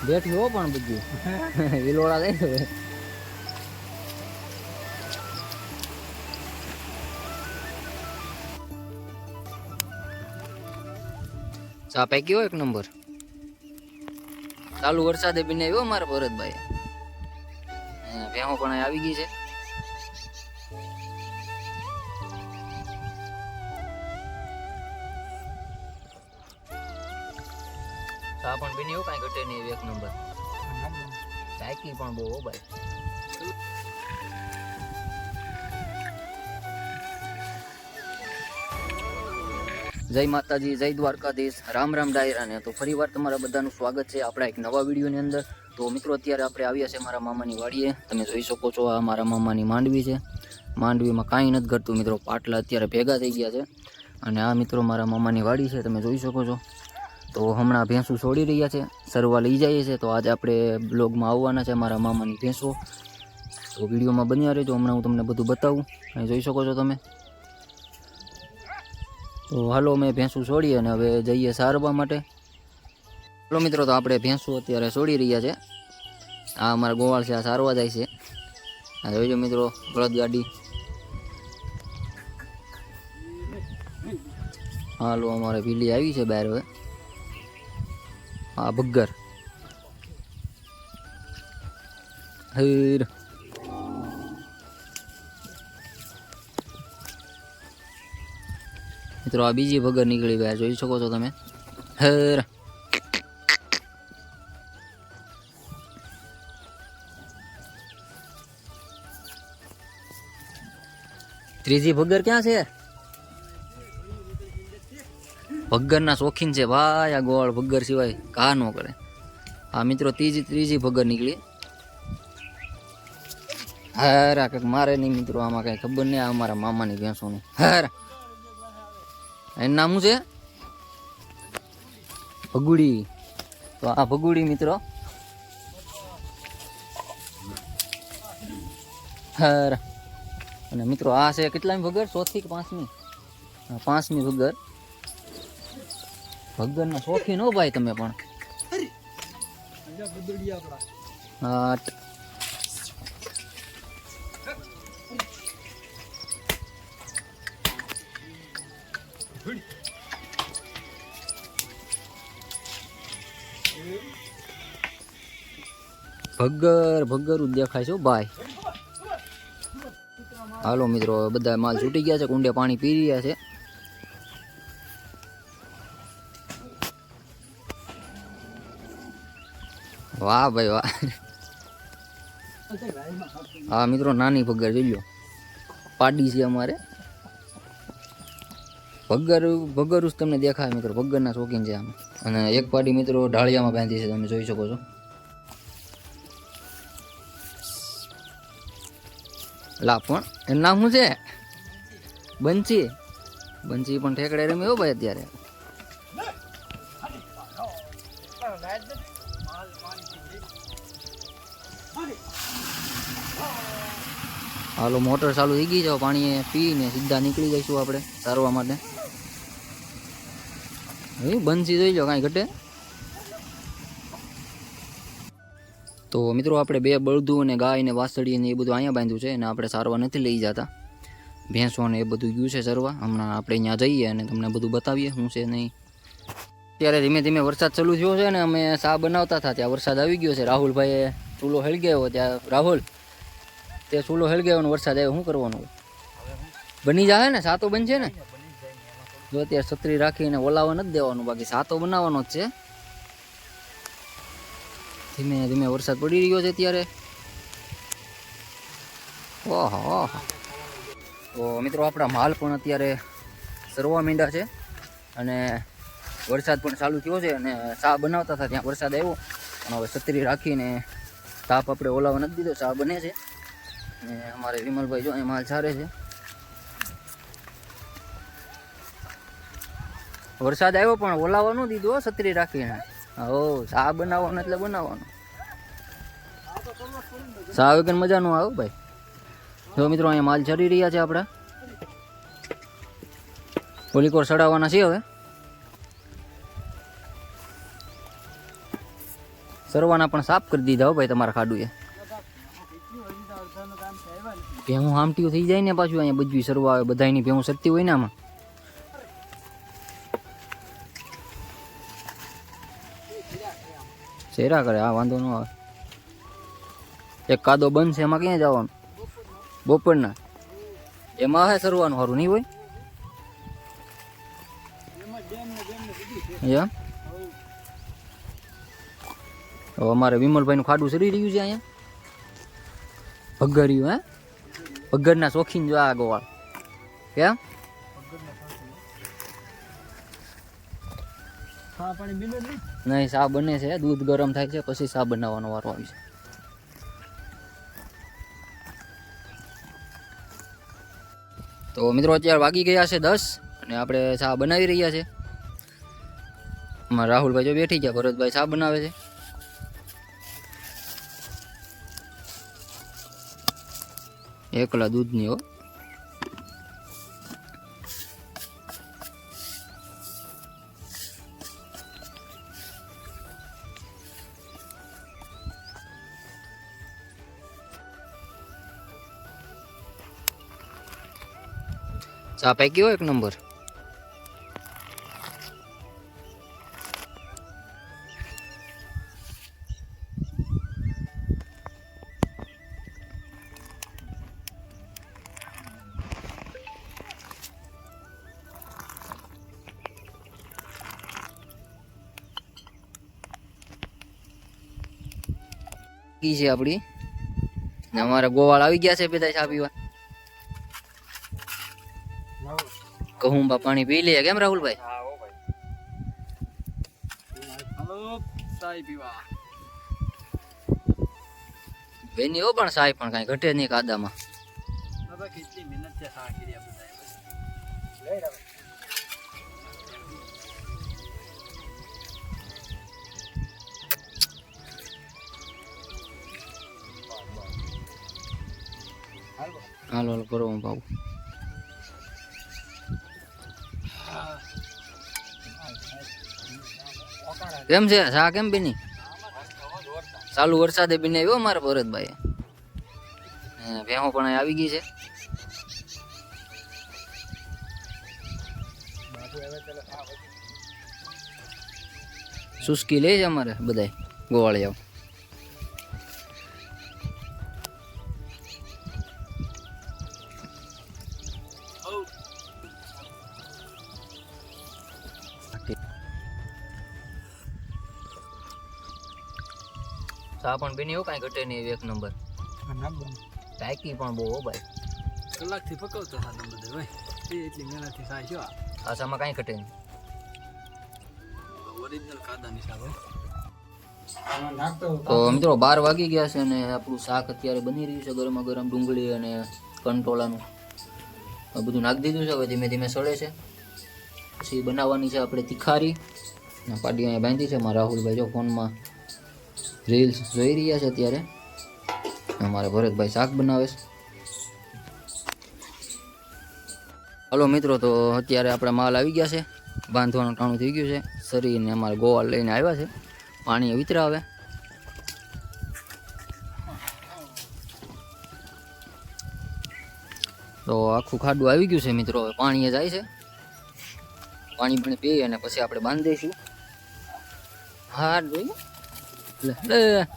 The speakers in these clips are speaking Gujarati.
બેઠી હો પણ બધી વિલોડા દઈ હવે ચા પૈકી એક નંબર ચાલુ વરસાદે બીને આવ્યો મારા ભરતભાઈ ભેહો પણ આવી ગઈ છે ચા પણ બીને એવું કઈ ઘટે નહીં એક નંબર ચાકી પણ બહુ હો ભાઈ જય માતાજી જય દ્વારકાધીશ રામ રામ ડાયરાને તો ફરીવાર તમારા બધાનું સ્વાગત છે આપણા એક નવા વિડીયોની અંદર તો મિત્રો અત્યારે આપણે આવ્યા છે મારા મામાની વાડીએ તમે જોઈ શકો છો આ મારા મામાની માંડવી છે માંડવીમાં કાંઈ નથી ઘટતું મિત્રો પાટલા અત્યારે ભેગા થઈ ગયા છે અને આ મિત્રો મારા મામાની વાડી છે તમે જોઈ શકો છો તો હમણાં ભેંસું છોડી રહ્યા છે સરવા લઈ જઈએ છે તો આજે આપણે બ્લોગમાં આવવાના છે મારા મામાની ભેંસો તો વિડીયોમાં બન્યા રહેજો હમણાં હું તમને બધું બતાવું અને જોઈ શકો છો તમે તો હાલો અમે ભેંસું છોડીએ અને હવે જઈએ સારવા માટે હાલો મિત્રો તો આપણે ભેંસું અત્યારે છોડી રહ્યા છે આ અમારા ગોવાળ છે આ સારવા જાય છે આ જોઈજો મિત્રો બળદ ગાડી હાલો અમારે ભીલી આવી છે બહાર હવે હા બગ્ગર હીર મિત્રો આ બીજી ભગર નીકળી બહાર જોઈ શકો છો તમે હેર ત્રીજી ભગર ક્યાં છે ભગરના શોખીન છે ભાઈ આ ગોળ ભગર સિવાય કા ન કરે આ મિત્રો ત્રીજી ભગર નીકળી હારા કંઈક મારે નહીં મિત્રો આમાં કઈ ખબર નહીં અમારા મામાની ભેંસોનું હારા એનું નામ શું છે ભગુડી તો આ ભગુડી મિત્રો હારા અને મિત્રો આ છે કેટલામી ભગર 4થી કે 5મી 5મી ભગર ભગરના શોખીન હો ભાઈ તમે પણ હા ભગર જ દેખાય છે ભાઈ હાલો મિત્રો બધા માલ છૂટી ગયા છે કુંડે પાણી પી રહ્યા છે વાહ ભાઈ વાહ હા મિત્રો નાની ભગર જોઈ લો પાડી છે અમારે ભગર જ તમને દેખાય મિત્રો ભગરના શોખીન છે આમ અને એક પાડી મિત્રો ઢાળિયામાં બાંધી છે તમે જોઈ શકો છો લા પણ એનું નામ શું છે બંસી પણ ઠેકડે રમે હો ભાઈ અત્યારે હાલો મોટર ચાલુ થઈ ગઈ છે પાણી પીને સીધા નીકળી જઈશું આપણે સારવા માટે બંસી જોઈ લો કાંઈ ઘટે તો મિત્રો આપણે 2 બળદું અને ગાય ને વાસળી ને એ બધું અહીંયા બાંધ્યું છે અને આપણે સારવા નથી લઈ જતા ભેંસો ને એ બધું ગયું છે સરવા હમણાં આપણે અહીંયા જઈએ અને તમને બધું બતાવીએ શું છે નહીં ત્યારે ધીમે ધીમે વરસાદ ચાલુ થયો છે ને અમે ચા બનાવતા હતા ત્યાં વરસાદ આવી ગયો છે રાહુલભાઈએ ચૂલો હેળી ગયો ત્યાં રાહુલ તે ચૂલો હેળી ગયો ને વરસાદ આવ્યો શું કરવાનું બની જાય ને સાતો બનશે ને જો અત્યારે છત્રી રાખીને ઓલાવા નથી દેવાનું બાકી સાતો બનાવવાનો જ છે ધીમે ધીમે વરસાદ પડી રહ્યો છે અત્યારે ઓહો તો મિત્રો આપણા માલ પણ અત્યારે સરવા માંડ્યા છે અને વરસાદ પણ ચાલુ થયો છે અને ચા બનાવતા હતા ત્યાં વરસાદ આવ્યો પણ હવે છત્રી રાખીને તાપ આપણે ઓલાવા નથી દીધો ચા બને છે અને અમારે વિમલભાઈ જો અહીં માલ સારે છે વરસાદ આવ્યો પણ ઓલાવા ન દીધો છત્રી રાખીને હો ચા બનાવવાનો એટલે બનાવવાનો ચા વગર મજા ન આવે ભાઈ જો મિત્રો અહીંયા માલ ચડી રહ્યા છે આપણા પોલીકોર ચડાવવાના છે હવે સરવાના પણ સાફ કરી દીધા હો ભાઈ તમારા ખાડુએ. ભેહું હામટીઓ થઈ જાય ને પાછું અહીંયા બધું સરવા આવે, બધાની ભેહું સરતી હોય ને આમાં. શેરા કરે, આ વાંધો ન આવે. એક કાદો બંધ છે એમાં ક્યાં જવાનું? બપોરના એમાં હે સરવાનું સારું નહીં હોય એમ. હવે અમારે વિમલભાઈનું ખાડું સરી રહ્યું છે અહીંયા. ભગર્યું હે, ભગરના શોખીન જો આ ગોવાળ કેમ. નહીં, શા બને છે, દૂધ ગરમ થાય છે પછી શા બનાવવાનો વારો આવી છે. તો મિત્રો અત્યારે વાગી ગયા છે 10 અને આપણે ચા બનાવી રહ્યા છે. અમારા રાહુલભાઈ જો બેઠી ગયા, ભરતભાઈ ચા બનાવે છે. એકલા દૂધની હો. ચા પૈકી હોય એક નંબર. કી છે આપડી ને અમારા ગોવાળ આવી ગયા છે બધા ચા પીવા. કહું બા પાણી પી લે કેમ રાહુલભાઈ? બેની હો પણ સાય પણ કઈ ઘટે નહીં કાદામાં. હાલો હાલો કરો ભાવ. કેમ છે શા કેમ બેની? ચાલુ વરસાદે બેને આવ્યો મારા ભરતભાઈ. ભેહો પણ આવી ગઈ છે. સુસ્કી લે છે અમારે બધા ગોવાળિયાઓ. ચા પણ બેની એવું કઈ ઘટે નહીં, એક નંબર. ટાઈકી પણ બહુ હો ભાઈ. કલાકથી પકવતો હતા બધું ભાઈ, એટલી મહેનતથી સાય છો. આસામાં કઈ ઘટે નહીં. ઓરિજિનલ કાદાની શાક. તો મિત્રો 12 વાગી ગયા છે અને આપણું શાક અત્યારે બની રહ્યું છે. ગરમા ગરમ ડુંગળી અને કંટોલાનું બધું નાખી દીધું છે. હવે ધીમે ધીમે સળે છે. પછી બનાવવાની છે આપણે તીખારી. પાડી અહીંયા બાંધી છે. મારા રાહુલભાઈ જો ફોનમાં રીલ્સ જોઈ રહ્યા છે અત્યારે. અમારે ભરતભાઈ શાક બનાવે છે. હલો મિત્રો, તો અત્યારે આપણા માલ આવી ગયા છે. બાંધવાનું ટાણું થઈ ગયું છે. શરીરને અમારે ગોવાળ લઈને આવ્યા છે. પાણી વિતરા આવે. તો આખું ખાડું આવી ગયું છે મિત્રો. હવે પાણી જાય છે. પાણી પણ પી અને પછી આપણે બાંધી દઈશું. હા જોઈએ લે.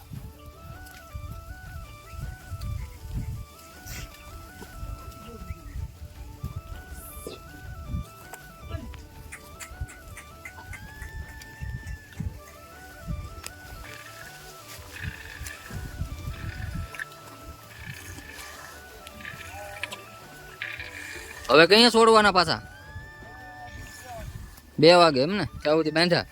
હવે કઈ છોડવાના પાછા 2 વાગે એમ ને? ત્યાં સુધી બાંધ્યા.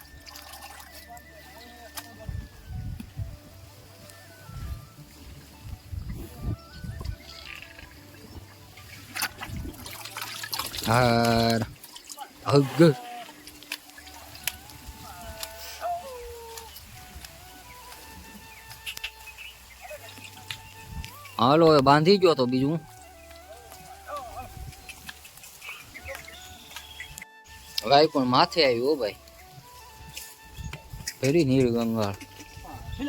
હાર હગ હાલો હવે બાંધી ગયો તો બીજું ગાય પણ માથે આવ્યું હો ભાઈ. ફેરી નીળ ગંગાળ તો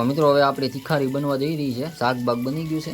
મિત્રો હવે આપણી તીખારી બનવા જઈ રહી છે. શાક બાક બની ગયું છે.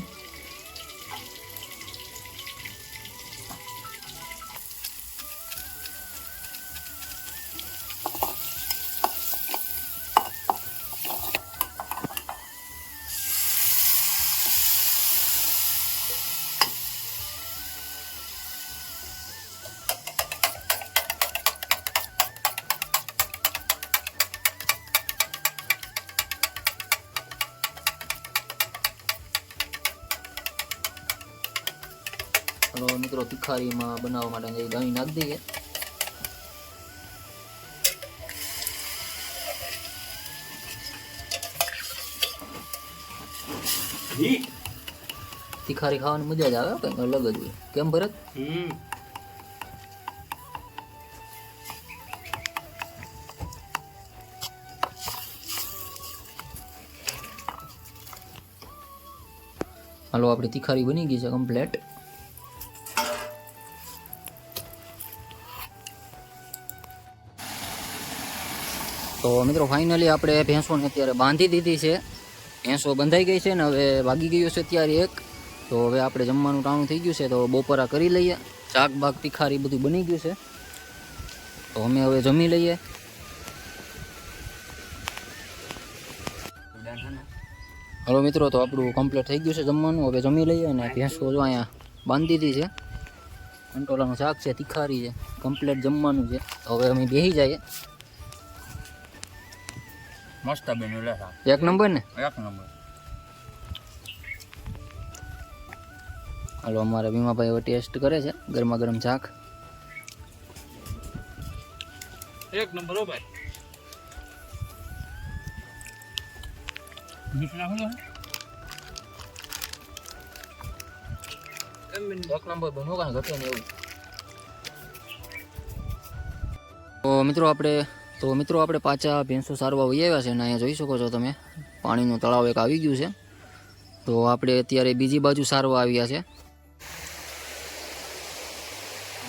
હલો મિત્રો, તીખારીમાં બનાવવા માટે દહીં નાખી દઈએ. તીખારી ખાવાની મજા જ આવે, કંઈક અલગ જ હોય. કેમ ભરત? હાલો, આપણી તીખારી બની ગઈ છે કમ્પ્લેટ. તો મિત્રો ફાઇનલી આપણે ભેંસોને અત્યારે બાંધી દીધી છે. ભેંસો બંધાઈ ગઈ છે ને હવે વાગી ગયું છે અત્યારે 1. તો હવે આપણે જમવાનું ટાણું થઈ ગયું છે, તો બપોરા કરી લઈએ. શાક બાક તીખારી બધું બની ગયું છે, તો અમે હવે જમી લઈએ. હલો મિત્રો, તો આપણું કમ્પ્લીટ થઈ ગયું છે જમવાનું. હવે જમી લઈએ. અને ભેંસો જો અહીંયા બાંધી દીધી છે. કંટોલાનું શાક છે, તીખારી છે, કમ્પ્લીટ જમવાનું છે. તો હવે અમે બેસી જઈએ. મસ્ત બન્યું લે. એક નંબર ને? એક નંબર. હાલો, અમારા ભીમાભાઈ હવે ટેસ્ટ કરે છે ગરમા ગરમ શાક. એક નંબર હો ભાઈ. એક નંબર બન્યો, કાંઈ ઘટે નહીં એવું. તો મિત્રો આપણે પાછા ભેંસો સારવા વહી આવ્યા છે. અને અહીંયા જોઈ શકો છો તમે, પાણીનું તળાવ એક આવી ગયું છે. તો આપણે અત્યારે બીજી બાજુ સારવા આવ્યા છે.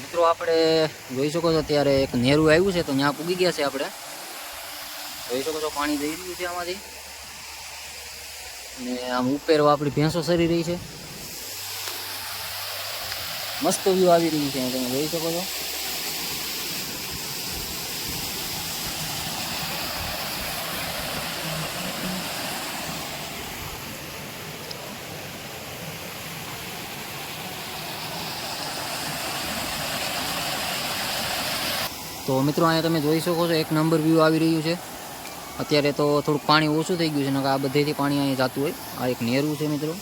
મિત્રો આપણે જોઈ શકો છો અત્યારે એક નેરું આવ્યું છે, તો ત્યાં પૂગી ગયા છે. આપણે જોઈ શકો છો પાણી જઈ રહ્યું છે આમાંથી. અને આમ ઉપેરવા આપણી ભેંસો સરી રહી છે. મસ્ત વ્યૂ આવી રહ્યું છે, તમે જોઈ શકો છો. તો મિત્રો અહીંયા તમે જોઈ શકો છો એક નંબર વ્યૂ આવી રહ્યું છે. અત્યારે તો થોડુંક પાણી ઓછું થઈ ગયું છે, નકર આ બધેથી પાણી અહીંયા જતું હોય. આ એક નેરું છે મિત્રો.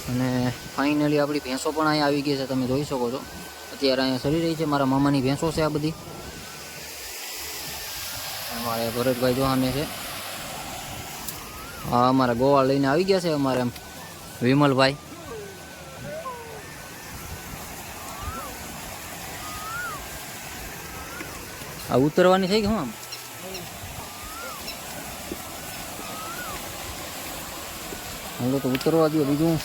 અને ફાઇનલી આપણી ભેંસો પણ અહીંયા આવી ગઈ છે, તમે જોઈ શકો છો. અત્યારે અહીંયા સરી રહી છે. મારા મામાની ભેંસો છે આ બધી. અમારે ભરતભાઈ જો સામે છે. હા, અમારા ગોવાળ લઈને આવી ગયા છે અમારે વિમલભાઈ. આ ઉતરવાની થઈ ગઈ હું આમ. હાલો તો ઉતરવા દો બીજું.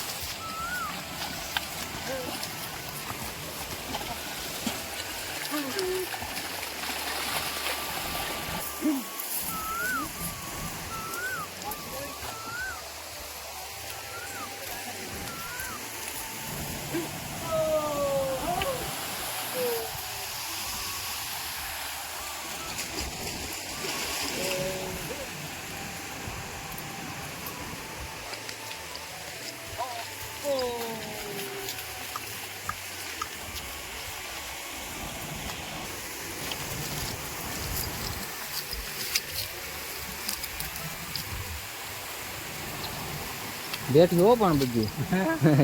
બેઠી હો પણ બધી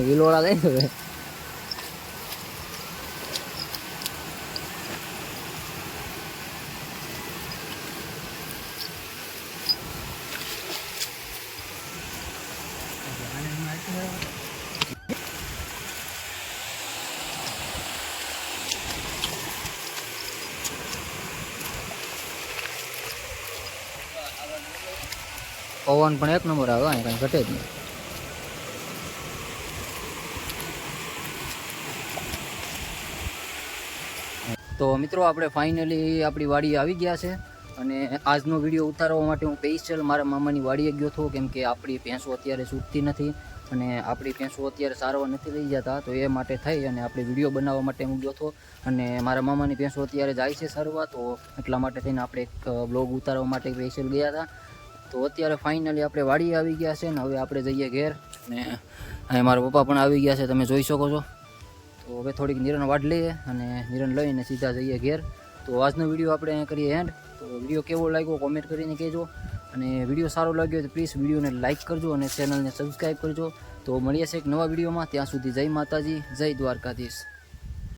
વિલોડા લઈ હવે. પવન પણ એક નંબર આવે, કાંઈ ઘટે જ નહીં. તો મિત્રો આપણે ફાઇનલી આપણી વાડીએ આવી ગયા છે અને આજનો વિડીયો ઉતારવા માટે હું સ્પેશિયલ મારા મામાની વાડીએ ગયો હતો, કેમ કે આપણી ભેંસો અત્યારે છૂટતી નથી અને આપણી ભેંસો અત્યારે સારવાર નથી લઈ જતા, તો એ માટે થઈ અને આપણે વિડીયો બનાવવા માટે હું ગયો હતો અને મારા મામાની ભેંસો અત્યારે જાય છે સારવાર, તો એટલા માટે થઈને આપણે એક બ્લોગ ઉતારવા માટે સ્પેશિયલ ગયા હતા. તો અત્યારે ફાઇનલી આપણે વાડીએ આવી ગયા છે ને હવે આપણે જઈએ ઘેર ને અહીં મારા પપ્પા પણ આવી ગયા છે, તમે જોઈ શકો છો. તો હવે થોડીક નિરણ વાઢ લઈએ અને નિરણ લઈને સીધા જઈએ ઘેર. તો આજનો વિડીયો આપણે અહીંયા કરીએ એન્ડ. તો વિડીયો કેવો લાગ્યો કોમેન્ટ કરીને કહેજો અને વિડીયો સારો લાગ્યો તો પ્લીઝ વિડીયોને લાઇક કરજો અને ચેનલને સબસ્ક્રાઈબ કરજો. તો મળીએ છીએ એક નવા વિડીયોમાં, ત્યાં સુધી જય માતાજી, જય દ્વારકાધીશ.